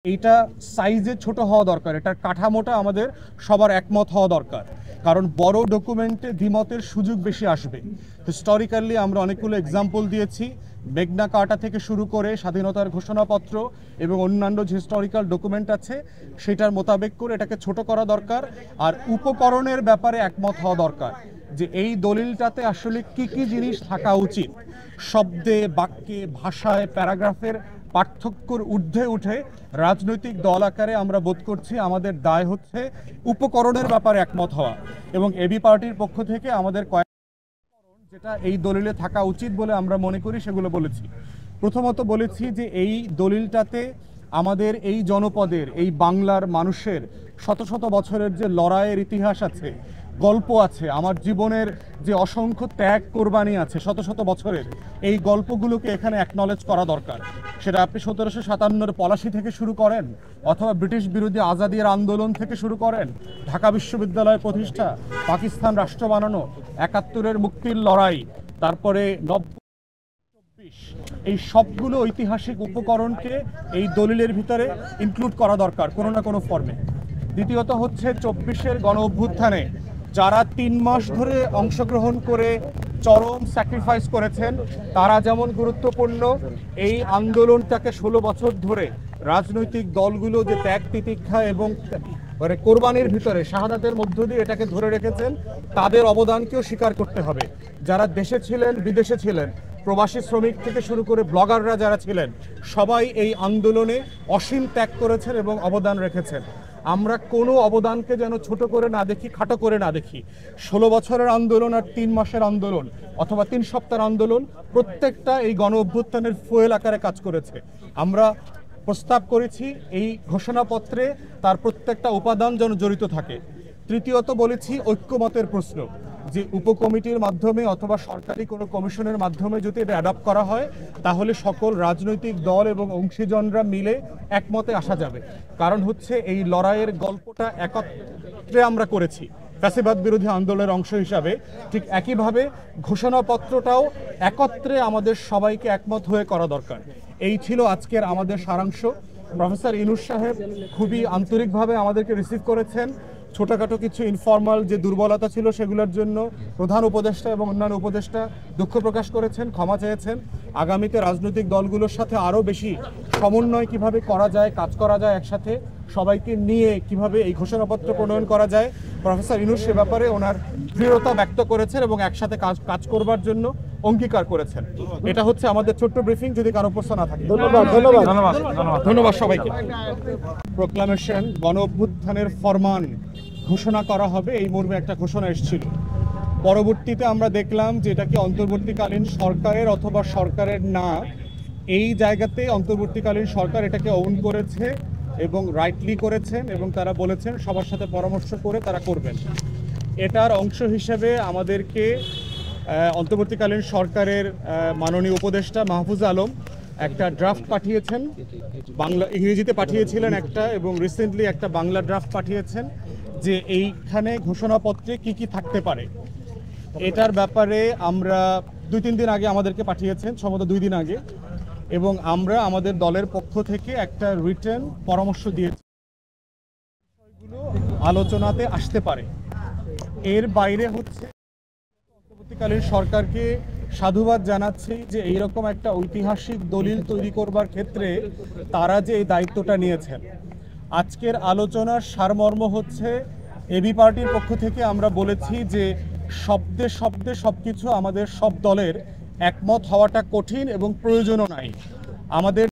এইটা সাইজে ছোট হওয়া দরকার, এটার কাঠামোটা আমাদের সবার একমত হওয়া দরকার, কারণ বড় ডকুমেন্টে দ্বিমতের সুযোগ বেশি আসবে। হিস্টোরিক্যালি আমরা অনেকগুলো এক্সাম্পল দিয়েছি, মেঘনা কার্টা থেকে শুরু করে স্বাধীনতার ঘোষণাপত্র এবং অন্যান্য যে হিস্টোরিক্যাল ডকুমেন্ট আছে সেটার মোতাবেক করে এটাকে ছোট করা দরকার। আর উপকরণের ব্যাপারে একমত হওয়া দরকার যে এই দলিলটাতে আসলে কি কি জিনিস থাকা উচিত। শব্দে, বাক্যে, ভাষায়, প্যারাগ্রাফের পার্থক্যর ঊর্ধ্বে উঠে রাজনৈতিক দল আকারে আমরা বোধ করছি আমাদের দায় হচ্ছে উপকরণের ব্যাপারে একমত হওয়া। এবং এবি পার্টির পক্ষ থেকে আমাদের যেটা এই দলিলে থাকা উচিত বলে আমরা মনে করি সেগুলো বলেছি। প্রথমত বলেছি যে এই দলিলটাতে আমাদের এই জনপদের, এই বাংলার মানুষের শত শত বছরের যে লড়াইয়ের ইতিহাস আছে, গল্প আছে, আমার জীবনের যে অসংখ্য ত্যাগ কোরবানি আছে শত শত বছরের, এই গল্পগুলোকে এখানে অ্যাকনলেজ করা দরকার। সেটা আপনি 1757 পলাশি থেকে শুরু করেন, অথবা ব্রিটিশ বিরোধী আজাদির আন্দোলন থেকে শুরু করেন, ঢাকা বিশ্ববিদ্যালয় প্রতিষ্ঠা, পাকিস্তান রাষ্ট্র বানানো, 71-এর মুক্তির লড়াই, তারপরে 90-24, এই সবগুলো ঐতিহাসিক উপকরণকে এই দলিলের ভিতরে ইনক্লুড করা দরকার কোনো না কোনো ফর্মে। দ্বিতীয়ত হচ্ছে 24-এর গণ অভ্যুত্থানে যারা 3 মাস ধরে অংশগ্রহণ করে চরম স্যাক্রিফাইস করেছেন তারা যেমন গুরুত্বপূর্ণ, এই আন্দোলনটাকে 16 বছর ধরে রাজনৈতিক দলগুলো যে ত্যাগ তিতিক্ষা এবং কোরবানির ভিতরে শাহাদাতের মধ্য দিয়ে এটাকে ধরে রেখেছেন, তাদের অবদানকেও স্বীকার করতে হবে। যারা দেশে ছিলেন, বিদেশে ছিলেন, প্রবাসী শ্রমিক থেকে শুরু করে ব্লগাররা যারা ছিলেন, সবাই এই আন্দোলনে অসীম ত্যাগ করেছেন এবং অবদান রেখেছেন। আমরা কোনো অবদানকে যেন ছোট করে না দেখি, খাটো করে না দেখি। 16 বছরের আন্দোলন আর 3 মাসের আন্দোলন অথবা 3 সপ্তাহের আন্দোলন, প্রত্যেকটা এই গণ অভ্যুত্থানের ফুয়েল আকারে কাজ করেছে। আমরা প্রস্তাব করেছি এই ঘোষণাপত্রে তার প্রত্যেকটা উপাদান যেন জড়িত থাকে। তৃতীয়ত বলেছি ঐক্যমতের প্রশ্ন, যে উপকমিটির মাধ্যমে অথবা সরকারি কোনো কমিশনের মাধ্যমে যদি এটা অ্যাডপ্ট করা হয় তাহলে সকল রাজনৈতিক দল এবং অংশীজনরা মিলে একমতে আসা যাবে। কারণ হচ্ছে এই লড়াইয়ের গল্পটা একত্রে আমরা করেছি ফ্যাসিবাদ বিরোধী আন্দোলনের অংশ হিসাবে, ঠিক একইভাবে ঘোষণাপত্রটাও একত্রে আমাদের সবাইকে একমত হয়ে করা দরকার। এই ছিল আজকের আমাদের সারাংশ। প্রফেসর ইউনূস সাহেব খুবই আন্তরিকভাবে আমাদেরকে রিসিভ করেছেন। ছোটখাটো কিছু ইনফর্মাল যে দুর্বলতা ছিল সেগুলোর জন্য প্রধান উপদেষ্টা এবং অন্যান্য উপদেষ্টা দুঃখ প্রকাশ করেছেন, ক্ষমা চেয়েছেন। আগামীতে রাজনৈতিক দলগুলোর সাথে আরও বেশি সমন্বয় কিভাবে করা যায়, কাজ করা যায়, একসাথে সবাইকে নিয়ে কিভাবে এই ঘোষণাপত্র প্রণয়ন করা যায়, প্রফেসর ইউনূস সে ব্যাপারে ওনার দৃঢ়তা ব্যক্ত করেছেন এবং একসাথে কাজ করবার জন্য অঙ্গীকার করেছেন। এটা হচ্ছে আমাদের ছোট্ট ব্রিফিং, যদি কারো প্রশ্ন না থাকে। ধন্যবাদ সবাইকে। প্রোক্লামেশন, গণ অভ্যুত্থানের ফরমান ঘোষণা করা হবে, এই মর্মে একটা ঘোষণা এসেছিল। পরবর্তীতে আমরা দেখলাম যে এটা কি অন্তর্বর্তীকালীন সরকারের অথবা সরকারের না, এই জায়গাতে অন্তর্বর্তীকালীন সরকার এটাকে ওন করেছে এবং রাইটলি করেছেন এবং তারা বলেছেন সবার সাথে পরামর্শ করে তারা করবেন। এটার অংশ হিসেবে আমাদেরকে অন্তর্বর্তীকালীন সরকারের মাননীয় উপদেষ্টা মাহফুজ আলম একটা ড্রাফট পাঠিয়েছেন, বাংলা ইংরেজিতে পাঠিয়েছিলেন একটা, এবং রিসেন্টলি একটা বাংলা ড্রাফট পাঠিয়েছেন যে এইখানে ঘোষণাপত্রে কি কি থাকতে পারে। এটার ব্যাপারে আমরা 2-3 দিন আগে আমাদেরকে পাঠিয়েছেন, সম্ভবত 2 দিন আগে, এবং আমরা আমাদের দলের পক্ষ থেকে একটা রিটেন পরামর্শ দিয়েছি বিষয়গুলো আলোচনাতে আসতে পারে। এর বাইরে হচ্ছে অন্তর্বর্তীকালীন সরকারকে সাধুবাদ জানাচ্ছি যে এইরকম একটা ঐতিহাসিক দলিল তৈরি করবার ক্ষেত্রে তারা যে এই দায়িত্বটা নিয়েছেন। আজকের আলোচনার সারমর্ম হচ্ছে এবি পার্টির পক্ষ থেকে আমরা বলেছি যে শব্দে শব্দে সবকিছু আমাদের সব দলের একমত হওয়াটা কঠিন এবং প্রয়োজনও নাই। আমাদের